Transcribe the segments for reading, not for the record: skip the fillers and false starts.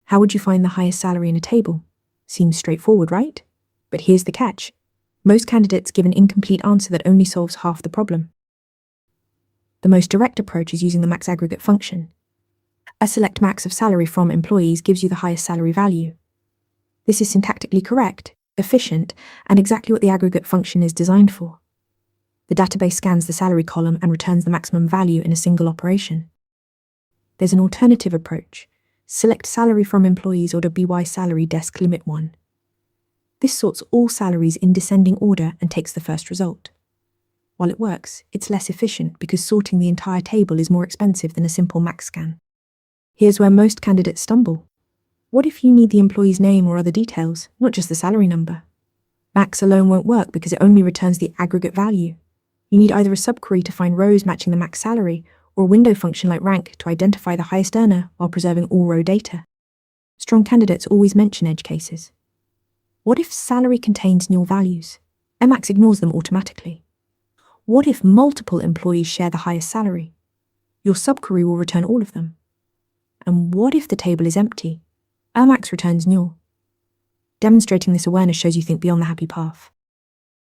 How would you find the highest salary in a table? Seems straightforward, right? But here's the catch. Most candidates give an incomplete answer that only solves half the problem. The most direct approach is using the max aggregate function. A select max of salary from employees gives you the highest salary value. This is syntactically correct, efficient, and exactly what the aggregate function is designed for. The database scans the salary column and returns the maximum value in a single operation. There's an alternative approach. Select salary from employees or BY salary desk limit 1. This sorts all salaries in descending order and takes the first result. While it works, it's less efficient because sorting the entire table is more expensive than a simple max scan. Here's where most candidates stumble. What if you need the employee's name or other details, not just the salary number? Max alone won't work because it only returns the aggregate value. You need either a subquery to find rows matching the max salary or a window function like rank to identify the highest earner while preserving all row data. Strong candidates always mention edge cases. What if salary contains null values? Emacs ignores them automatically. What if multiple employees share the highest salary? Your subquery will return all of them. And what if the table is empty? Emacs returns null. Demonstrating this awareness shows you think beyond the happy path.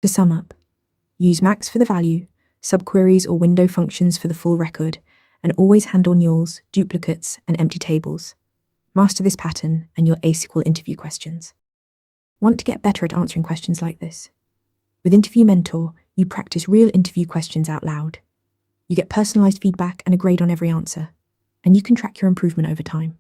To sum up, use max for the value, subqueries or window functions for the full record, and always handle nulls, duplicates, and empty tables. Master this pattern and your SQL interview questions. Want to get better at answering questions like this? With Interview Mentor, you practice real interview questions out loud. You get personalized feedback and a grade on every answer, and you can track your improvement over time.